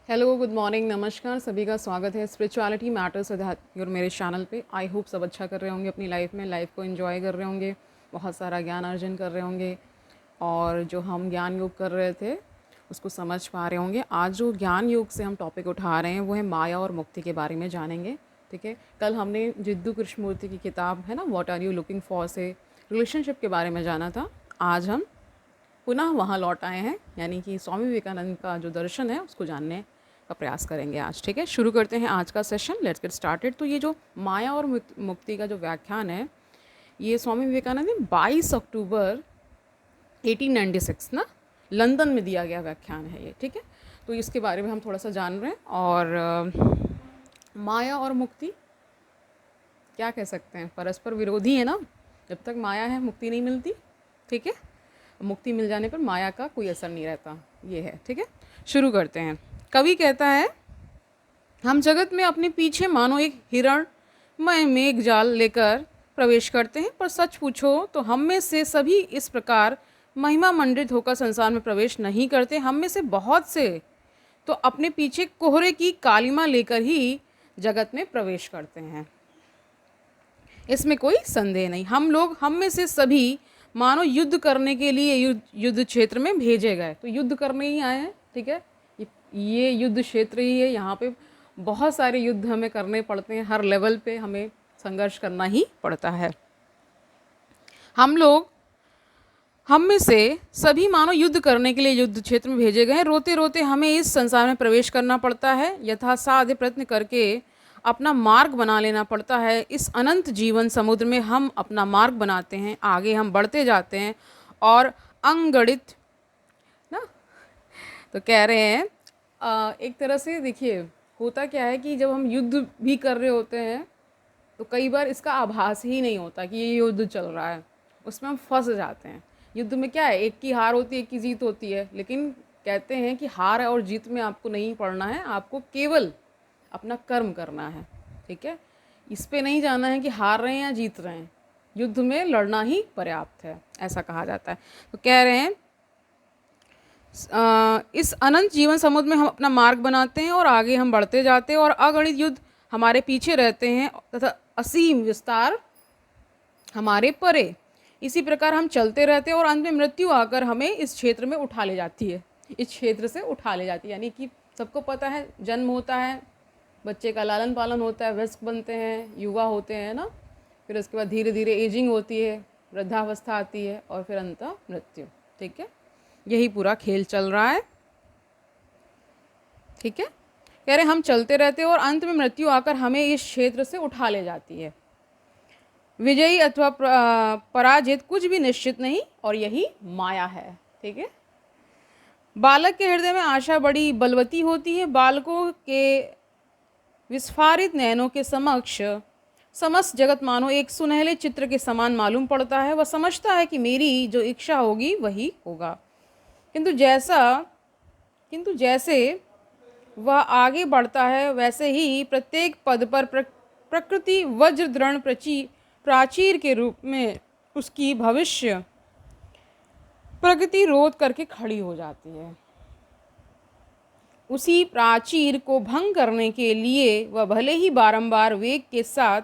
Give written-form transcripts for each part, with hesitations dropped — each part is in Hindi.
हेलो, गुड मॉर्निंग, नमस्कार। सभी का स्वागत है स्पिरिचुअलिटी मैटर्स विद और मेरे चैनल पे। आई होप सब अच्छा कर रहे होंगे अपनी लाइफ में, लाइफ को एंजॉय कर रहे होंगे, बहुत सारा ज्ञान अर्जन कर रहे होंगे और जो हम ज्ञान योग कर रहे थे उसको समझ पा रहे होंगे। आज जो ज्ञान योग से हम टॉपिक उठा रहे हैं वो है माया और मुक्ति के बारे में जानेंगे। ठीक है, कल हमने जिद्दू कृष्णमूर्ति की किताब है ना, what are you looking for से रिलेशनशिप के बारे में जाना था। आज हम पुनः वहाँ लौट आए हैं, यानी कि स्वामी विवेकानंद का जो दर्शन है उसको जानने का प्रयास करेंगे आज। ठीक है, शुरू करते हैं आज का सेशन। Let's get started. तो ये जो माया और मुक्ति का जो व्याख्यान है, ये स्वामी विवेकानंद ने 22 अक्टूबर 1896 ना लंदन में दिया गया व्याख्यान है ये। ठीक है, तो इसके बारे में हम थोड़ा सा जान रहे हैं। और माया और मुक्ति क्या कह सकते हैं, परस्पर विरोधी है ना। जब तक माया है मुक्ति नहीं मिलती। ठीक है, मुक्ति मिल जाने पर माया का कोई असर नहीं रहता, ये है। ठीक है, शुरू करते हैं। कवि कहता है, हम जगत में अपने पीछे मानो एक हिरणमय मेघ जाल लेकर प्रवेश करते हैं, पर सच पूछो तो हम में से सभी इस प्रकार महिमा मंडित होकर संसार में प्रवेश नहीं करते। हम में से बहुत से तो अपने पीछे कोहरे की कालिमा लेकर ही जगत में प्रवेश करते हैं, इसमें कोई संदेह नहीं। हम में से सभी मानो युद्ध करने के लिए युद्ध क्षेत्र में भेजे गए, तो युद्ध करने ही आए हैं। ठीक है, ये युद्ध क्षेत्र ही है, यहाँ पे बहुत सारे युद्ध हमें करने पड़ते हैं, हर लेवल पे हमें संघर्ष करना ही पड़ता है। हम में से सभी मानो युद्ध करने के लिए युद्ध क्षेत्र में भेजे गए हैं। रोते रोते हमें इस संसार में प्रवेश करना पड़ता है, यथासाध्य प्रयत्न करके अपना मार्ग बना लेना पड़ता है। इस अनंत जीवन समुद्र में हम अपना मार्ग बनाते हैं, आगे हम बढ़ते जाते हैं और अंगणित ना, तो कह रहे हैं एक तरह से देखिए होता क्या है कि जब हम युद्ध भी कर रहे होते हैं तो कई बार इसका आभास ही नहीं होता कि ये युद्ध चल रहा है, उसमें हम फंस जाते हैं। युद्ध में क्या है, एक की हार होती है, एक की जीत होती है, लेकिन कहते हैं कि हार और जीत में आपको नहीं पड़ना है, आपको केवल अपना कर्म करना है। ठीक है, इस पे नहीं जाना है कि हार रहे हैं या जीत रहे हैं, युद्ध में लड़ना ही पर्याप्त है, ऐसा कहा जाता है। तो कह रहे हैं इस अनंत जीवन समुद्र में हम अपना मार्ग बनाते हैं और आगे हम बढ़ते जाते हैं और अगणित युद्ध हमारे पीछे रहते हैं तथा असीम विस्तार हमारे परे। इसी प्रकार हम चलते रहते हैं और अंत में मृत्यु आकर हमें इस क्षेत्र में उठा ले जाती है, इस क्षेत्र से उठा ले जाती है। यानी कि सबको पता है, जन्म होता है, बच्चे का लालन पालन होता है, वयस्क बनते हैं, युवा होते हैं ना, फिर उसके बाद धीरे धीरे एजिंग होती है, वृद्धावस्था आती है और फिर अंततः मृत्यु। ठीक है, यही पूरा खेल चल रहा है। ठीक है, कह रहे हम चलते रहते हैं और अंत में मृत्यु आकर हमें इस क्षेत्र से उठा ले जाती है। विजयी अथवा पराजित कुछ भी निश्चित नहीं, और यही माया है। ठीक है, बालक के हृदय में आशा बड़ी बलवती होती है। बालकों के विस्फारित नयनों के समक्ष समस्त जगत मानो एक सुनहले चित्र के समान मालूम पड़ता है। वह समझता है कि मेरी जो इच्छा होगी वही होगा, किंतु जैसे वह आगे बढ़ता है वैसे ही प्रत्येक पद पर प्रकृति वज्र दृढ़ प्राचीर के रूप में उसकी भविष्य प्रगति रोध करके खड़ी हो जाती है। उसी प्राचीर को भंग करने के लिए वह भले ही बारंबार वेग के साथ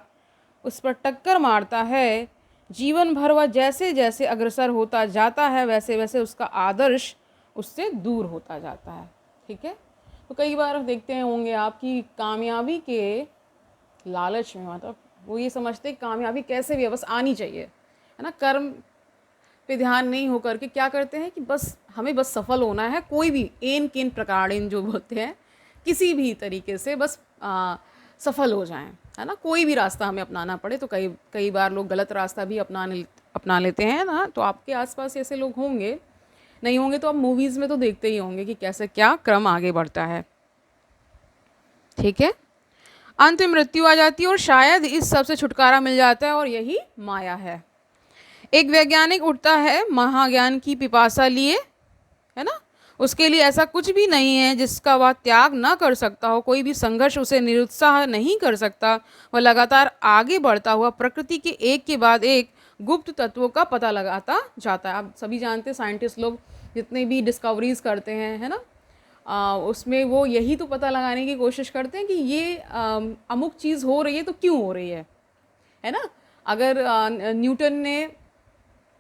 उस पर टक्कर मारता है, जीवन भर वह जैसे जैसे अग्रसर होता जाता है वैसे वैसे उसका आदर्श उससे दूर होता जाता है। ठीक है, तो कई बार देखते हैं होंगे आप कि कामयाबी के लालच में, मतलब वो ये समझते हैं कामयाबी कैसे भी है, बस आनी चाहिए, है ना, कर्म पे ध्यान नहीं हो करके क्या करते हैं कि बस हमें बस सफल होना है, कोई भी एन केन प्रकार जो बोलते हैं, किसी भी तरीके से बस सफल हो जाएं, है ना, कोई भी रास्ता हमें अपनाना पड़े। तो कई बार लोग गलत रास्ता भी अपना लेते हैं ना। तो आपके आसपास ऐसे लोग होंगे, नहीं होंगे तो आप मूवीज़ में तो देखते ही होंगे कि कैसे क्या क्रम आगे बढ़ता है। ठीक है, अंत में मृत्यु आ जाती है और शायद इस सब से छुटकारा मिल जाता है, और यही माया है। एक वैज्ञानिक उठता है महाज्ञान की पिपासा लिए, है ना, उसके लिए ऐसा कुछ भी नहीं है जिसका वह त्याग ना कर सकता हो, कोई भी संघर्ष उसे निरुत्साह नहीं कर सकता। वह लगातार आगे बढ़ता हुआ प्रकृति के एक के बाद एक गुप्त तत्वों का पता लगाता जाता है। आप सभी जानते हैं, साइंटिस्ट लोग जितने भी डिस्कवरीज करते हैं, है ना, उसमें वो यही तो पता लगाने की कोशिश करते हैं कि ये अमुक चीज़ हो रही है तो क्यों हो रही है ना। अगर न्यूटन ने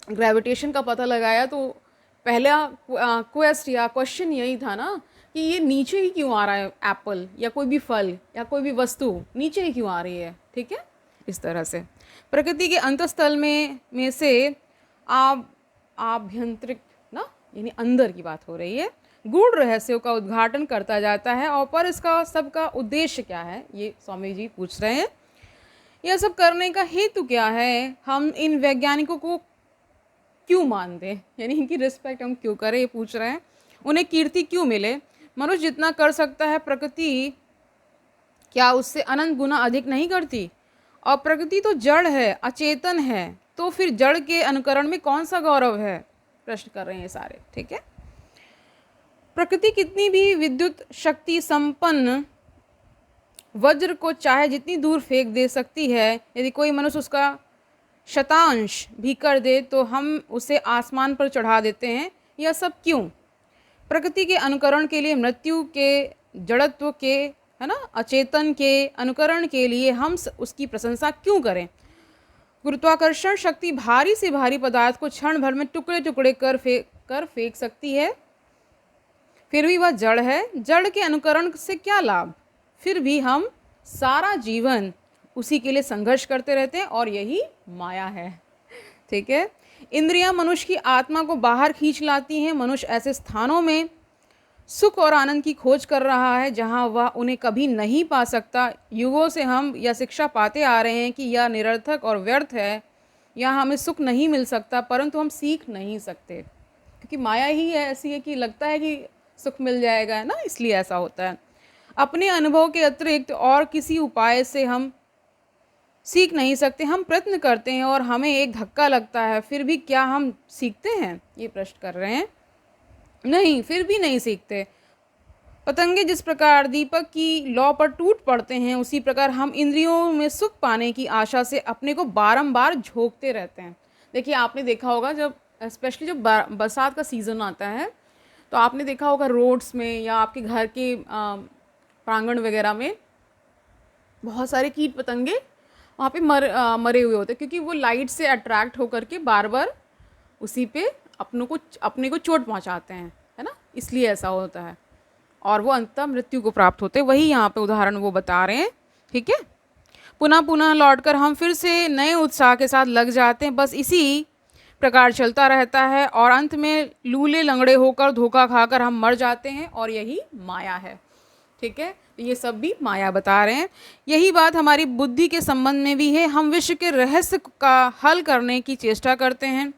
ग्रेविटेशन का पता लगाया तो पहला क्वेश्चन यही था ना कि ये नीचे ही क्यों आ रहा है, एप्पल या कोई भी फल या कोई भी वस्तु नीचे ही क्यों आ रही है। ठीक है, इस तरह से प्रकृति के अंतस्थल में से आभ्यंतरिक ना, यानी अंदर की बात हो रही है, गूढ़ रहस्यों का उद्घाटन करता जाता है। और पर इसका सबका उद्देश्य क्या है, ये स्वामी जी पूछ रहे हैं। यह सब करने का हेतु क्या है, हम इन वैज्ञानिकों को क्यों मानते हैं, यानी इनकी रिस्पेक्ट हम क्यों करें, ये पूछ रहे हैं। उन्हें कीर्ति क्यों मिले, मनुष्य जितना कर सकता है प्रकृति क्या उससे अनंत गुना अधिक नहीं करती। और प्रकृति तो जड़ है, अचेतन है, तो फिर जड़ के अनुकरण में कौन सा गौरव है, प्रश्न कर रहे हैं सारे। ठीक है, प्रकृति कितनी भी विद्युत शक्ति संपन्न वज्र को चाहे जितनी दूर फेंक दे सकती है, यदि कोई मनुष्य उसका शतांश भी कर दे तो हम उसे आसमान पर चढ़ा देते हैं। यह सब क्यों? प्रकृति के अनुकरण के लिए, मृत्यु के, जड़त्व के, है ना, अचेतन के अनुकरण के लिए हम उसकी प्रशंसा क्यों करें। गुरुत्वाकर्षण शक्ति भारी से भारी पदार्थ को क्षण भर में टुकड़े टुकड़े कर फेंक सकती है, फिर भी वह जड़ है। जड़ के अनुकरण से क्या लाभ, फिर भी हम सारा जीवन उसी के लिए संघर्ष करते रहते हैं, और यही माया है। ठीक है, इंद्रियां मनुष्य की आत्मा को बाहर खींच लाती हैं। मनुष्य ऐसे स्थानों में सुख और आनंद की खोज कर रहा है जहां वह उन्हें कभी नहीं पा सकता। युगों से हम यह शिक्षा पाते आ रहे हैं कि यह निरर्थक और व्यर्थ है, यहाँ हमें सुख नहीं मिल सकता, परंतु हम सीख नहीं सकते क्योंकि माया ही है ऐसी है कि लगता है कि सुख मिल जाएगा, है ना, इसलिए ऐसा होता है। अपने अनुभव के अतिरिक्त और किसी उपाय से हम सीख नहीं सकते। हम प्रयत्न करते हैं और हमें एक धक्का लगता है, फिर भी क्या हम सीखते हैं, ये प्रश्न कर रहे हैं। नहीं, फिर भी नहीं सीखते। पतंगे जिस प्रकार दीपक की लौ पर टूट पड़ते हैं, उसी प्रकार हम इंद्रियों में सुख पाने की आशा से अपने को बारंबार झोंकते रहते हैं। देखिए, आपने देखा होगा जब स्पेशली जब बरसात का सीज़न आता है तो आपने देखा होगा रोड्स में या आपके घर के प्रांगण वगैरह में बहुत सारे कीट पतंगे वहाँ पे मरे हुए होते हैं, क्योंकि वो लाइट से अट्रैक्ट होकर के बार बार उसी पे अपने को चोट पहुँचाते हैं, है ना, इसलिए ऐसा होता है और वो अंततः मृत्यु को प्राप्त होते हैं। वही यहाँ पे उदाहरण वो बता रहे हैं। ठीक है, पुनः पुनः लौटकर हम फिर से नए उत्साह के साथ लग जाते हैं। बस इसी प्रकार चलता रहता है और अंत में लूले लंगड़े होकर धोखा खाकर हम मर जाते हैं, और यही माया है। ठीक है, तो ये सब भी माया बता रहे हैं। यही बात हमारी बुद्धि के संबंध में भी है। हम विश्व के रहस्य का हल करने की चेष्टा करते हैं।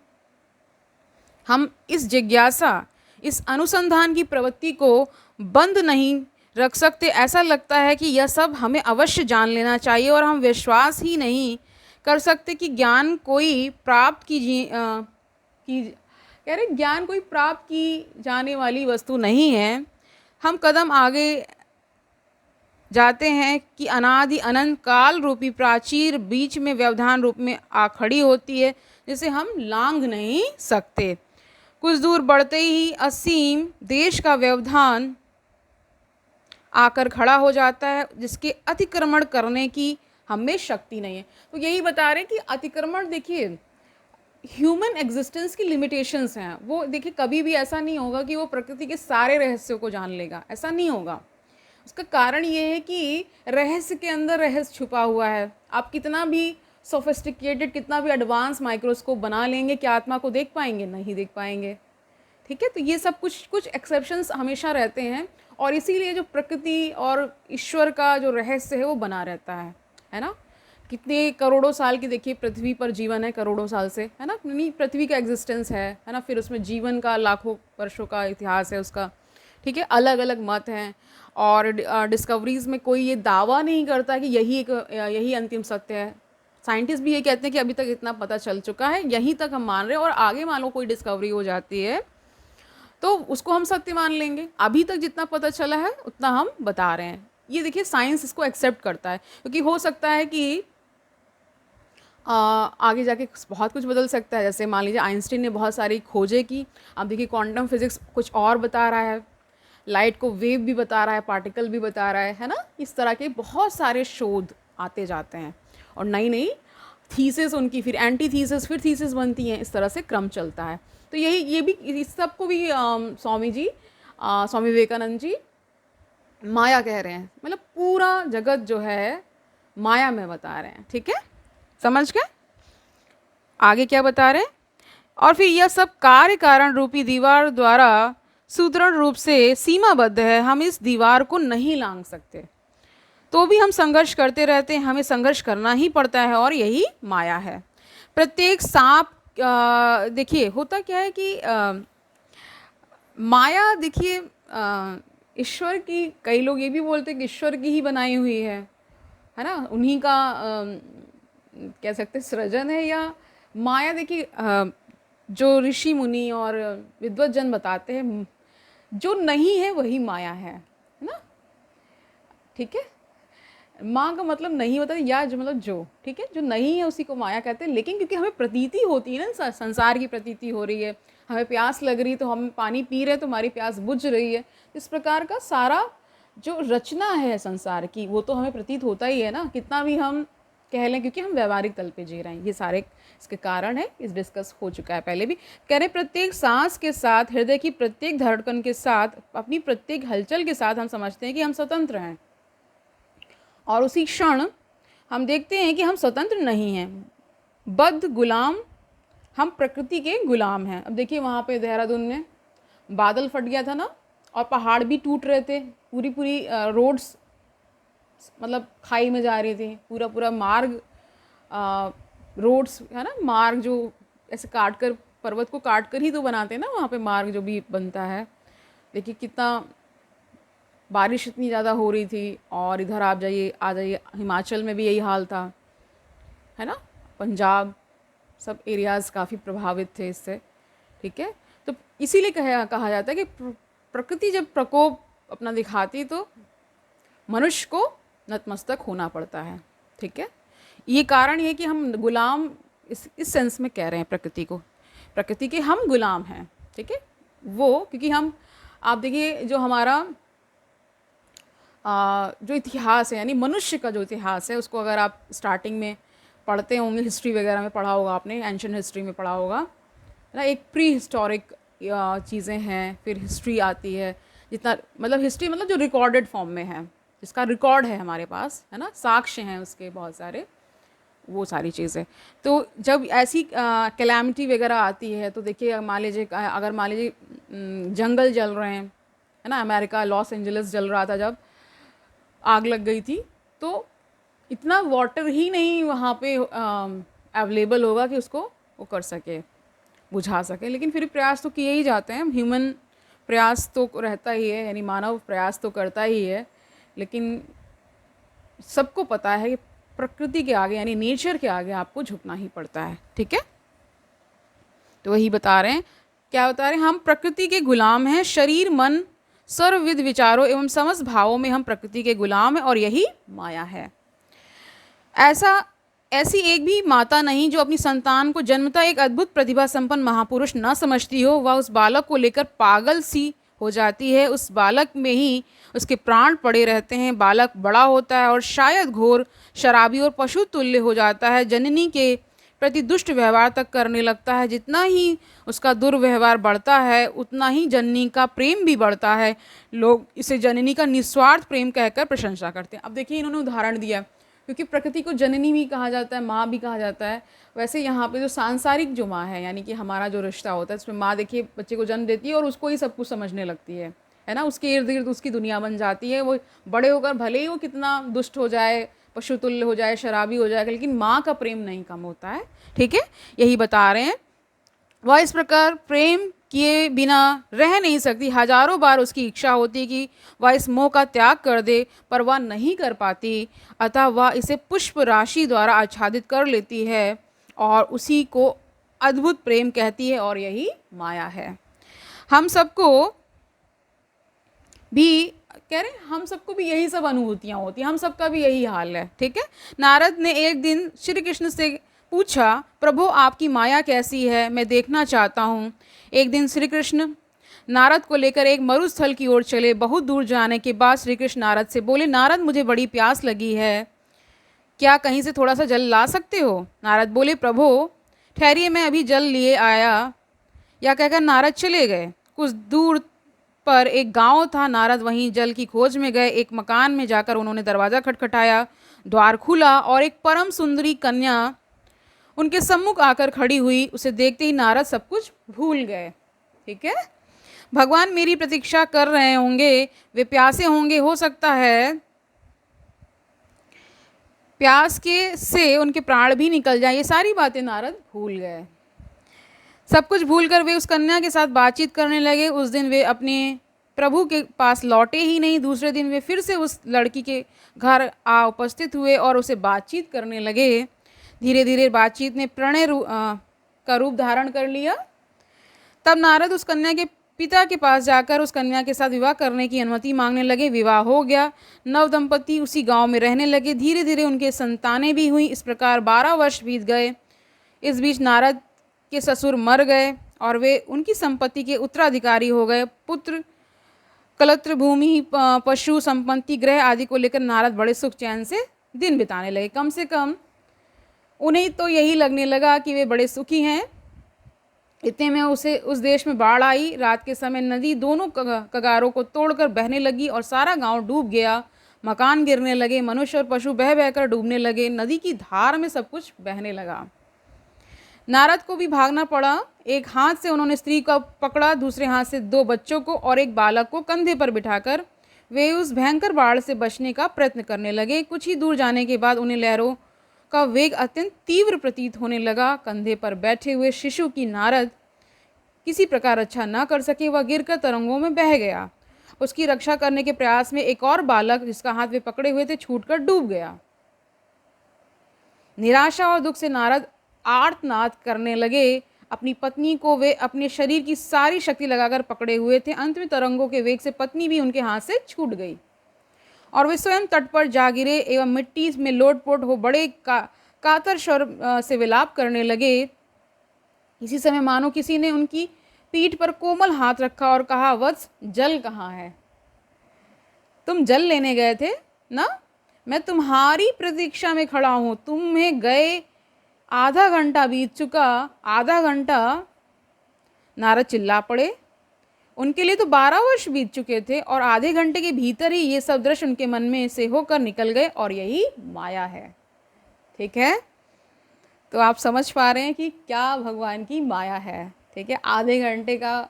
हम इस जिज्ञासा, इस अनुसंधान की प्रवृत्ति को बंद नहीं रख सकते। ऐसा लगता है कि यह सब हमें अवश्य जान लेना चाहिए, और हम विश्वास ही नहीं कर सकते कि ज्ञान कोई प्राप्त ज्ञान कोई प्राप्त की जाने वाली वस्तु नहीं है। हम कदम आगे जाते हैं कि अनादि अनंत काल रूपी प्राचीर बीच में व्यवधान रूप में आ खड़ी होती है, जिसे हम लांघ नहीं सकते। कुछ दूर बढ़ते ही असीम देश का व्यवधान आकर खड़ा हो जाता है, जिसके अतिक्रमण करने की हमें शक्ति नहीं है। तो यही बता रहे हैं कि अतिक्रमण, देखिए ह्यूमन एग्जिस्टेंस की लिमिटेशंस हैं। वो देखिए कभी भी ऐसा नहीं होगा कि वो प्रकृति के सारे रहस्यों को जान लेगा, ऐसा नहीं होगा। उसका कारण ये है कि रहस्य के अंदर रहस्य छुपा हुआ है। आप कितना भी सोफिस्टिकेटेड, कितना भी एडवांस माइक्रोस्कोप बना लेंगे, क्या आत्मा को देख पाएंगे? नहीं देख पाएंगे। ठीक है, तो ये सब कुछ एक्सेप्शंस हमेशा रहते हैं, और इसीलिए जो प्रकृति और ईश्वर का जो रहस्य है वो बना रहता है ना। कितने करोड़ों साल की देखिए पृथ्वी पर जीवन है, करोड़ों साल से, है ना, नहीं पृथ्वी का एग्जिस्टेंस है ना, फिर उसमें जीवन का लाखों वर्षों का इतिहास है उसका। ठीक है, अलग अलग मत हैं, और डिस्कवरीज़ में कोई ये दावा नहीं करता कि यही अंतिम सत्य है। साइंटिस्ट भी ये कहते हैं कि अभी तक इतना पता चल चुका है, यहीं तक हम मान रहे हैं, और आगे मान लो कोई डिस्कवरी हो जाती है तो उसको हम सत्य मान लेंगे। अभी तक जितना पता चला है उतना हम बता रहे हैं। ये देखिए साइंस इसको एक्सेप्ट करता है, क्योंकि हो सकता है कि आगे जाके बहुत कुछ बदल सकता है। जैसे मान लीजिए आइंस्टीन ने बहुत सारी खोजें की, अब देखिए क्वांटम फिजिक्स कुछ और बता रहा है लाइट को वेव भी बता रहा है, पार्टिकल भी बता रहा है ना। इस तरह के बहुत सारे शोध आते जाते हैं और नई नई थीसिस उनकी, फिर एंटी थीसिस, फिर थीसिस बनती हैं, इस तरह से क्रम चलता है। तो यही ये भी, इस सब को भी स्वामी विवेकानंद जी माया कह रहे हैं, मतलब पूरा जगत जो है माया में बता रहे हैं। ठीक है, समझ गए? आगे क्या बता रहे हैं? और फिर यह सब कार्य कारण रूपी दीवार द्वारा सुदृढ़ रूप से सीमाबद्ध है, हम इस दीवार को नहीं लांघ सकते, तो भी हम संघर्ष करते रहते हैं, हमें संघर्ष करना ही पड़ता है और यही माया है। प्रत्येक सांप, देखिए होता क्या है कि माया, देखिए ईश्वर की, कई लोग ये भी बोलते हैं कि ईश्वर की ही बनाई हुई है ना, उन्हीं का कह सकते सृजन है या माया। देखिए जो ऋषि मुनि और विद्वत जन बताते हैं, जो नहीं है वही माया है ना। ठीक है, माँ का मतलब नहीं होता है, या जो मतलब जो, ठीक है, जो नहीं है उसी को माया कहते हैं। लेकिन क्योंकि हमें प्रतीति होती है ना, संसार की प्रतीति हो रही है, हमें प्यास लग रही है तो हम पानी पी रहे हैं तो हमारी प्यास बुझ रही है, इस प्रकार का सारा जो रचना है संसार की वो तो हमें प्रतीत होता ही है ना, कितना भी हम कह लें, क्योंकि हम व्यवहारिक तल पे जी रहे हैं। ये सारे इसके कारण है, इस डिस्कस हो चुका है पहले भी। कह रहे प्रत्येक सांस के साथ, हृदय की प्रत्येक धड़कन के साथ, अपनी प्रत्येक हलचल के साथ हम समझते हैं कि हम स्वतंत्र हैं, और उसी क्षण हम देखते हैं कि हम स्वतंत्र नहीं हैं, बद्ध गुलाम, हम प्रकृति के गुलाम हैं। अब देखिए वहाँ पे देहरादून में बादल फट गया था ना, और पहाड़ भी टूट रहे थे, पूरी रोड्स मतलब खाई में जा रही थी, पूरा मार्ग, रोड्स है ना, मार्ग जो ऐसे काट कर, पर्वत को काट कर ही तो बनाते हैं ना वहाँ पे मार्ग जो भी बनता है। देखिए कितना बारिश इतनी ज़्यादा हो रही थी, और इधर आप जाइए, आ जाइए, हिमाचल में भी यही हाल था, है ना, पंजाब, सब एरियाज़ काफ़ी प्रभावित थे इससे। ठीक है, तो इसीलिए कहा जाता है कि प्रकृति जब प्रकोप अपना दिखाती तो मनुष्य को नतमस्तक होना पड़ता है। ठीक है, ये कारण ये कि हम गुलाम, इस सेंस में कह रहे हैं प्रकृति को, प्रकृति के हम गुलाम हैं। ठीक है, वो क्योंकि हम, आप देखिए जो हमारा जो इतिहास है, यानी मनुष्य का जो इतिहास है, उसको अगर आप स्टार्टिंग में पढ़ते होंगे, हिस्ट्री वगैरह में पढ़ा होगा आपने, एंशिएंट हिस्ट्री में पढ़ा होगा ना, एक प्री हिस्टोरिक चीज़ें हैं, फिर हिस्ट्री आती है, जितना मतलब हिस्ट्री मतलब जो रिकॉर्डेड फॉर्म में है, जिसका रिकॉर्ड है हमारे पास, है ना, साक्ष्य हैं उसके बहुत सारे, वो सारी चीज़ें। तो जब ऐसी कैलामिटी वगैरह आती है तो देखिए, मान लीजिए अगर मान लीजिए जंगल जल रहे हैं, है ना, अमेरिका लॉस एंजलिस जल रहा था जब आग लग गई थी, तो इतना वाटर ही नहीं वहाँ पे अवेलेबल होगा कि उसको वो कर सके, बुझा सके। लेकिन फिर प्रयास तो किए ही जाते हैं, ह्यूमन प्रयास तो रहता ही है, यानी मानव प्रयास तो करता ही है। लेकिन सबको पता है कि प्रकृति के आगे, यानी नेचर के आगे आपको झुकना ही पड़ता है। ठीक है, तो वही बता रहे हैं, क्या बता रहे हैं, हम प्रकृति के गुलाम हैं, शरीर मन सर्वविध विचारों एवं समस्त भावों में हम प्रकृति के गुलाम हैं, और यही माया है। ऐसी एक भी माता नहीं जो अपनी संतान को जन्मता एक अद्भुत प्रतिभा संपन्न महापुरुष न समझती हो। वह उस बालक को लेकर पागल सी हो जाती है, उस बालक में ही उसके प्राण पड़े रहते हैं। बालक बड़ा होता है और शायद घोर शराबी और पशु तुल्य हो जाता है, जननी के प्रति दुष्ट व्यवहार तक करने लगता है। जितना ही उसका दुर्व्यवहार बढ़ता है उतना ही जननी का प्रेम भी बढ़ता है। लोग इसे जननी का निस्वार्थ प्रेम कहकर प्रशंसा करते हैं। अब देखिए इन्होंने उदाहरण दिया, क्योंकि प्रकृति को जननी भी कहा जाता है, माँ भी कहा जाता है। वैसे यहाँ पे जो सांसारिक जो माँ है, यानी कि हमारा जो रिश्ता होता है, उसमें माँ देखिए बच्चे को जन्म देती है और उसको ही सब कुछ समझने लगती है ना, उसके इर्द गिर्द उसकी दुनिया बन जाती है। वो बड़े होकर भले ही वो कितना दुष्ट हो जाए, पशुतुल्य हो जाए, शराबी हो जाए, लेकिन माँ का प्रेम नहीं कम होता है। ठीक है, यही बता रहे हैं। वह इस प्रकार प्रेम किए बिना रह नहीं सकती। हजारों बार उसकी इच्छा होती कि वह इस मोह का त्याग कर दे, पर वह नहीं कर पाती। अतः वह इसे पुष्प राशि द्वारा आच्छादित कर लेती है और उसी को अद्भुत प्रेम कहती है, और यही माया है। हम सबको भी कह रहे हैं, हम सबको भी यही सब अनुभूतियाँ होती हैं, हम सबका भी यही हाल है। ठीक है, नारद ने एक दिन श्री कृष्ण से पूछा, प्रभु आपकी माया कैसी है, मैं देखना चाहता हूँ। एक दिन श्री कृष्ण नारद को लेकर एक मरुस्थल की ओर चले। बहुत दूर जाने के बाद श्री कृष्ण नारद से बोले, नारद मुझे बड़ी प्यास लगी है, क्या कहीं से थोड़ा सा जल ला सकते हो? नारद बोले, प्रभु ठहरिए, मैं अभी जल लिए आया। या कहकर नारद चले गए। कुछ दूर पर एक गांव था। नारद वहीं जल की खोज में गए। एक मकान में जाकर उन्होंने दरवाज़ा खटखटाया। द्वार खुला और एक परम सुंदरी कन्या उनके सम्मुख आकर खड़ी हुई। उसे देखते ही नारद सब कुछ भूल गए। ठीक है, भगवान मेरी प्रतीक्षा कर रहे होंगे, वे प्यासे होंगे, हो सकता है प्यास के से उनके प्राण भी निकल जाए। ये सारी बातें नारद भूल गए। सब कुछ भूलकर वे उस कन्या के साथ बातचीत करने लगे। उस दिन वे अपने प्रभु के पास लौटे ही नहीं। दूसरे दिन वे फिर से उस लड़की के घर आ उपस्थित हुए और उसे बातचीत करने लगे। धीरे धीरे बातचीत ने प्रणय का रूप धारण कर लिया। तब नारद उस कन्या के पिता के पास जाकर उस कन्या के साथ विवाह करने की अनुमति मांगने लगे। विवाह हो गया। नव दंपति उसी गांव में रहने लगे। धीरे धीरे उनके संतानें भी हुई। इस प्रकार 12 वर्ष बीत गए। इस बीच नारद के ससुर मर गए और वे उनकी संपत्ति के उत्तराधिकारी हो गए। पुत्र, कलत्र, भूमि, पशु, संपत्ति, ग्रह आदि को लेकर नारद बड़े सुख चैन से दिन बिताने लगे। कम से कम उन्हें तो यही लगने लगा कि वे बड़े सुखी हैं। इतने में उस देश में बाढ़ आई। रात के समय नदी दोनों कगारों को तोड़कर बहने लगी और सारा गांव डूब गया। मकान गिरने लगे। मनुष्य और पशु बह बहकर डूबने लगे। नदी की धार में सब कुछ बहने लगा। नारद को भी भागना पड़ा। एक हाथ से उन्होंने स्त्री को पकड़ा, दूसरे हाथ से 2 बच्चों को और एक बालक को कंधे पर बिठाकर वे उस भयंकर बाढ़ से बचने का प्रयत्न करने लगे। कुछ ही दूर जाने के बाद उन्हें लहरों का वेग अत्यंत तीव्र प्रतीत होने लगा। कंधे पर बैठे हुए शिशु की नारद किसी प्रकार रक्षा न कर सके। वह गिरकर तरंगों में बह गया। उसकी रक्षा करने के प्रयास में एक और बालक, जिसका हाथ वे पकड़े हुए थे, छूटकर डूब गया। निराशा और दुख से नारद आर्तनाद करने लगे। अपनी पत्नी को वे अपने शरीर की सारी शक्ति लगाकर पकड़े हुए थे। अंत में तरंगों के वेग से पत्नी भी उनके हाथ से छूट गई और वे स्वयं तट पर जा गिरे एवं मिट्टी में लोटपोट हो बड़े कातर स्वर से विलाप करने लगे। इसी समय मानो किसी ने उनकी पीठ पर कोमल हाथ रखा और कहा, वत्स, जल कहाँ है? तुम जल लेने गए थे ना? मैं तुम्हारी प्रतीक्षा में खड़ा हूँ। तुम्हें गए आधा घंटा बीत चुका। आधा घंटा? नारद चिल्ला पड़े। उनके लिए तो 12 वर्ष बीत चुके थे और आधे घंटे के भीतर ही ये सब दृश्य उनके मन में से होकर निकल गए और यही माया है। ठीक है, तो आप समझ पा रहे हैं कि क्या भगवान की माया है। ठीक है, आधे घंटे का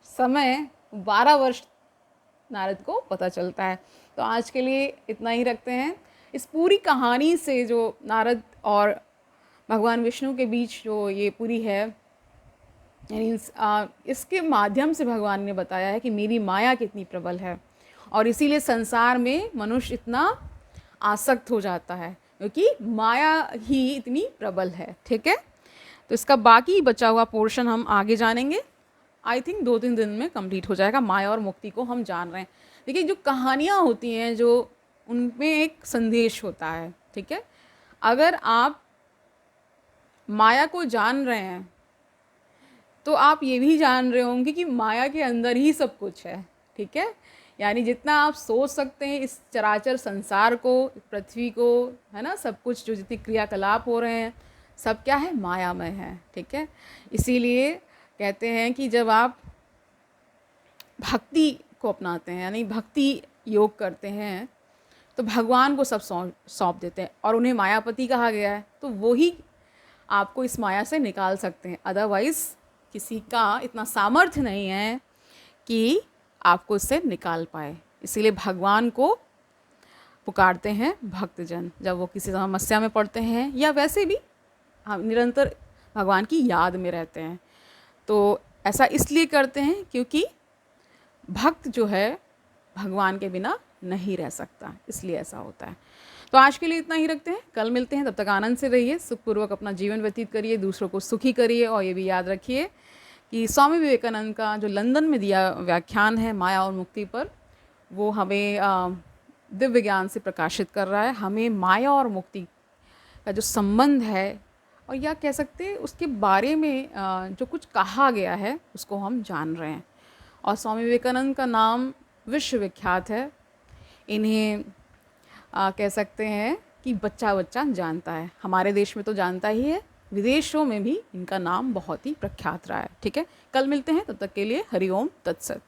समय 12 वर्ष नारद को पता चलता है। तो आज के लिए इतना ही रखते हैं। इस पूरी कहानी से जो नारद और भगवान विष्णु के बीच जो ये पूरी है, यानी इसके माध्यम से भगवान ने बताया है कि मेरी माया कितनी प्रबल है और इसीलिए संसार में मनुष्य इतना आसक्त हो जाता है, क्योंकि माया ही इतनी प्रबल है। ठीक है, तो इसका बाकी बचा हुआ पोर्शन हम आगे जानेंगे। आई थिंक 2-3 दिन में कंप्लीट हो जाएगा। माया और मुक्ति को हम जान रहे हैं। देखिए, जो कहानियाँ होती हैं, जो उनमें एक संदेश होता है। ठीक है, अगर आप माया को जान रहे हैं तो आप ये भी जान रहे होंगे कि माया के अंदर ही सब कुछ है। ठीक है, यानी जितना आप सोच सकते हैं इस चराचर संसार को, पृथ्वी को, है ना, सब कुछ जो जितने क्रियाकलाप हो रहे हैं सब क्या है? मायामय है। ठीक है, इसीलिए कहते हैं कि जब आप भक्ति को अपनाते हैं, यानी भक्ति योग करते हैं, तो भगवान को सब सौंप देते हैं और उन्हें मायापति कहा गया है, तो वो ही आपको इस माया से निकाल सकते हैं। अदरवाइज़ किसी का इतना सामर्थ्य नहीं है कि आपको इससे निकाल पाए। इसीलिए भगवान को पुकारते हैं भक्तजन, जब वो किसी समस्या में पड़ते हैं या वैसे भी हम निरंतर भगवान की याद में रहते हैं। तो ऐसा इसलिए करते हैं क्योंकि भक्त जो है भगवान के बिना नहीं रह सकता, इसलिए ऐसा होता है। तो आज के लिए इतना ही रखते हैं। कल मिलते हैं, तब तक आनंद से रहिए, सुखपूर्वक अपना जीवन व्यतीत करिए, दूसरों को सुखी करिए। और ये भी याद रखिए कि स्वामी विवेकानंद का जो लंदन में दिया व्याख्यान है माया और मुक्ति पर, वो हमें दिव्य ज्ञान से प्रकाशित कर रहा है। हमें माया और मुक्ति का जो संबंध है, और या कह सकते हैं उसके बारे में जो कुछ कहा गया है, उसको हम जान रहे हैं। और स्वामी विवेकानंद का नाम विश्वविख्यात है। इन्हें कह सकते हैं कि बच्चा बच्चा जानता है। हमारे देश में तो जानता ही है, विदेशों में भी इनका नाम बहुत ही प्रख्यात रहा है। ठीक है, कल मिलते हैं, तब तक के लिए हरि ओम तत्सत।